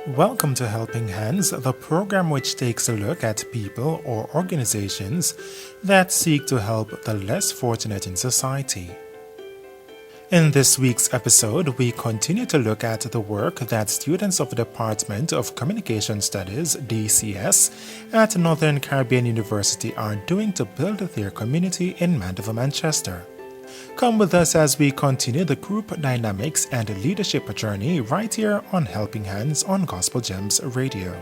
Welcome to Helping Hands, the program which takes a look at people or organizations that seek to help the less fortunate in society. In this week's episode, we continue to look at the work that students of the Department of Communication Studies, DCS, at Northern Caribbean University are doing to build their community in Mandeville, Manchester. Come with us as we continue the group dynamics and leadership journey right here on Helping Hands on Gospel Gems Radio.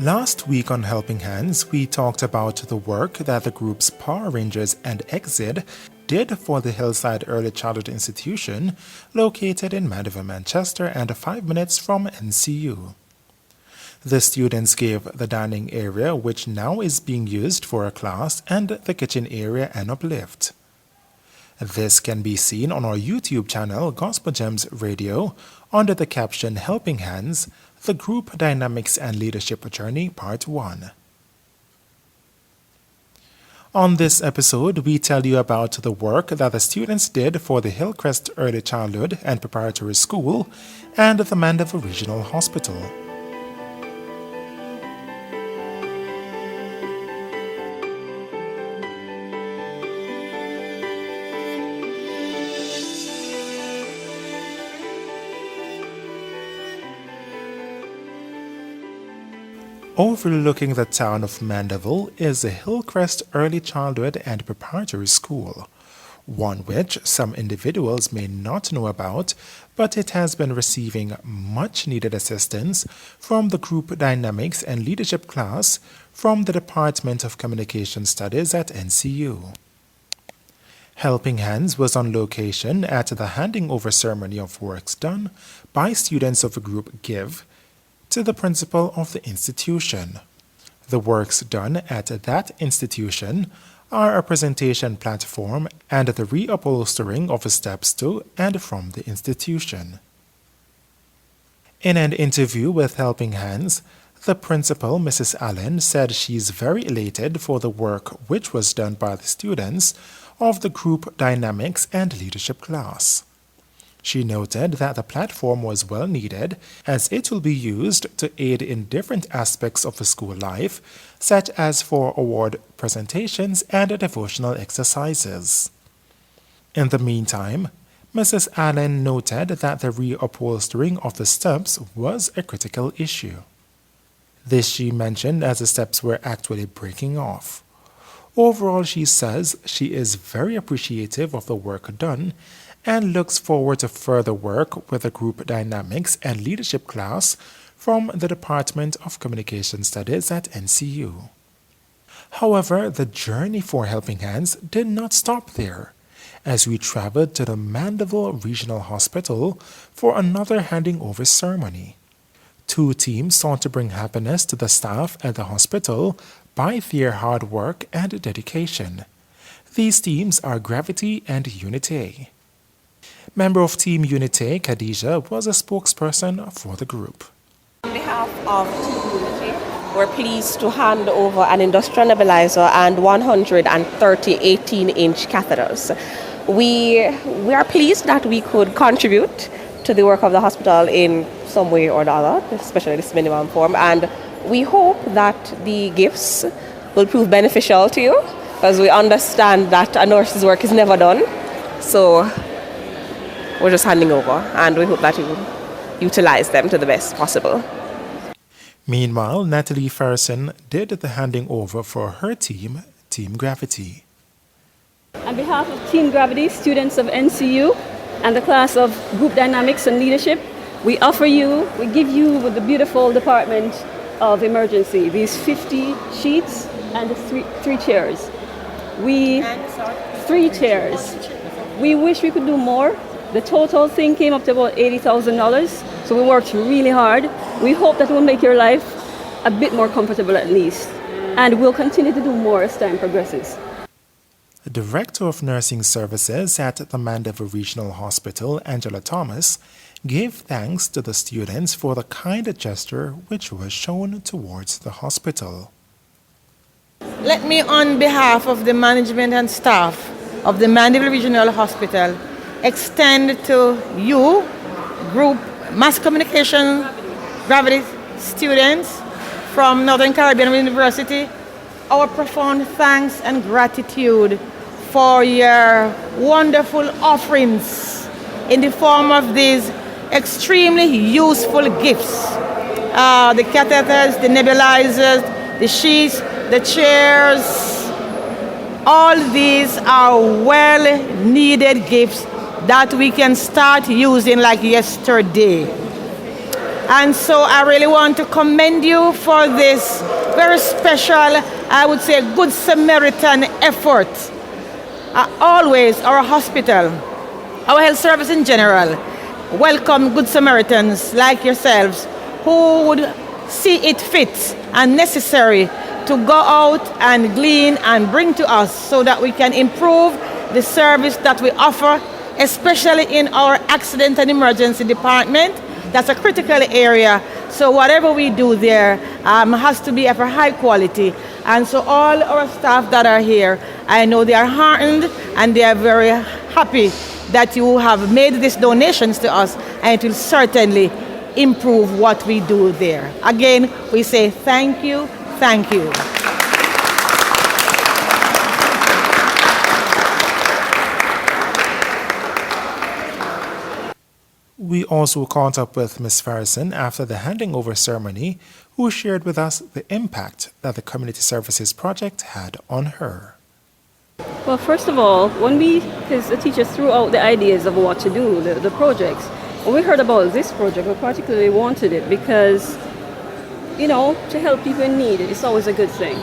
Last week on Helping Hands, we talked about the work that the groups Power Rangers and Exit did for the Hillside Early Childhood Institution located in Mandeville, Manchester and 5 minutes from NCU. The students gave the dining area, which now is being used for a class, and the kitchen area an uplift. This can be seen on our YouTube channel, Gospel Gems Radio, under the caption Helping Hands, the Group Dynamics and Leadership Journey, Part 1. On this episode, we tell you about the work that the students did for the HillCrest Early Childhood and Preparatory School and the Mandeville Regional Hospital. Overlooking the town of Mandeville is the HillCrest Early Childhood and Preparatory School, one which some individuals may not know about, but it has been receiving much needed assistance from the Group Dynamics and Leadership class from the Department of Communication Studies at NCU. Helping Hands was on location at the handing over ceremony of works done by students of the group GIVE to the principal of the institution. The works done at that institution are a presentation platform and the reupholstering of steps to and from the institution. In an interview with Helping Hands, the principal, Mrs. Allen, said she's very elated for the work which was done by the students of the Group Dynamics and Leadership class. She noted that the platform was well needed as it will be used to aid in different aspects of the school life, such as for award presentations and devotional exercises. In the meantime, Mrs. Allen noted that the reupholstering of the steps was a critical issue. This she mentioned as the steps were actually breaking off. Overall, she says she is very appreciative of the work done and looks forward to further work with the Group Dynamics and Leadership class from the Department of Communication Studies at NCU. However, the journey for Helping Hands did not stop there, as we traveled to the Mandeville Regional Hospital for another handing over ceremony. 2 teams sought to bring happiness to the staff at the hospital by their hard work and dedication. These teams are Gravity and Unity. Member of Team Unity, Khadija, was a spokesperson for the group. On behalf of Team Unity, we're pleased to hand over an industrial nebulizer and 130 18-inch catheters. We are pleased that we could contribute to the work of the hospital in some way or the other, especially this minimum form, and we hope that the gifts will prove beneficial to you, because we understand that a nurse's work is never done. So we're just handing over, and we hope that you utilize them to the best possible. Meanwhile, Natalie Ferguson did the handing over for her team, Team Gravity. On behalf of Team Gravity, students of NCU, and the class of Group Dynamics and Leadership, we give you with the beautiful Department of Emergency these 50 sheets and the three chairs. 3 chairs. We wish we could do more. The total thing came up to about $80,000, so we worked really hard. We hope that it will make your life a bit more comfortable at least, and we'll continue to do more as time progresses. The Director of Nursing Services at the Mandeville Regional Hospital, Angela Thomas, gave thanks to the students for the kind gesture which was shown towards the hospital. Let me, on behalf of the management and staff of the Mandeville Regional Hospital, extend to you, group mass communication gravity students from Northern Caribbean University, our profound thanks and gratitude for your wonderful offerings in the form of these extremely useful gifts. The catheters, the nebulizers, the sheets, the chairs, all these are well-needed gifts that we can start using like yesterday. And so I really want to commend you for this very special, I would say, Good Samaritan effort. Always, our hospital, our health service in general, welcome Good Samaritans like yourselves who would see it fit and necessary to go out and glean and bring to us so that we can improve the service that we offer, especially in our accident and emergency department. That's a critical area. So whatever we do there has to be of a high quality. And so all our staff that are here, I know they are heartened and they are very happy that you have made these donations to us, and it will certainly improve what we do there. Again, we say thank you, thank you. We also caught up with Ms. Farrison after the handing over ceremony, who shared with us the impact that the Community Services Project had on her. Well, first of all, because the teachers threw out the ideas of what to do, the projects, when we heard about this project, we particularly wanted it because, to help people in need, it's always a good thing.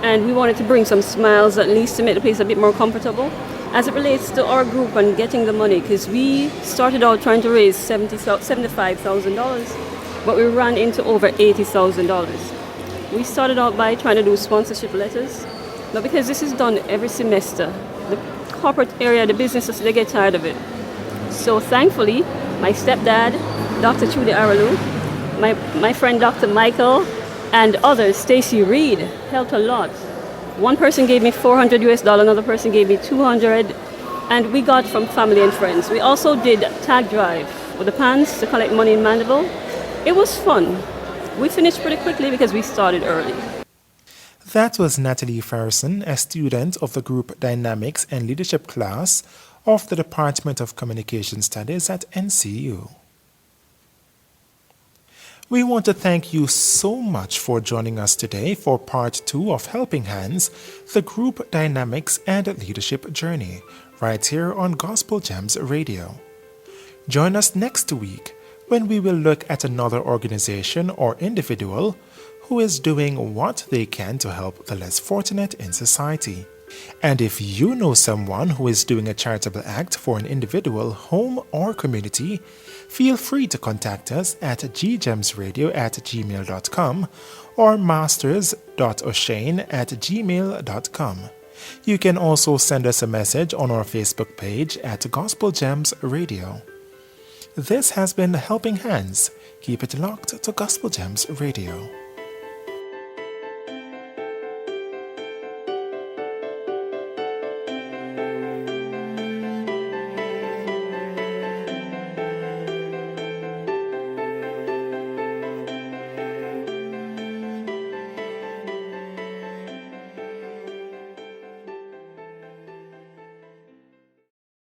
And we wanted to bring some smiles, at least to make the place a bit more comfortable. As it relates to our group and getting the money, because we started out trying to raise $75,000, but we ran into over $80,000. We started out by trying to do sponsorship letters, but because this is done every semester, the corporate area, the businesses, they get tired of it. So thankfully, my stepdad, Dr. Trudy Aralu, my friend Dr. Michael, and others, Stacy Reed, helped a lot. One person gave me $400, another person gave me $200, and we got from family and friends. We also did tag drive with the pans to collect money in Mandeville. It was fun. We finished pretty quickly because we started early. That was Natalie Farrison, a student of the Group Dynamics and Leadership class of the Department of Communication Studies at NCU. We want to thank you so much for joining us today for part 2 of Helping Hands, the Group Dynamics and Leadership Journey, right here on Gospel Gems Radio. Join us next week when we will look at another organization or individual who is doing what they can to help the less fortunate in society. And if you know someone who is doing a charitable act for an individual, home, or community, feel free to contact us at ggemsradio@gmail.com or masters.o'shane@gmail.com. You can also send us a message on our Facebook page at Gospel Gems Radio. This has been Helping Hands. Keep it locked to Gospel Gems Radio.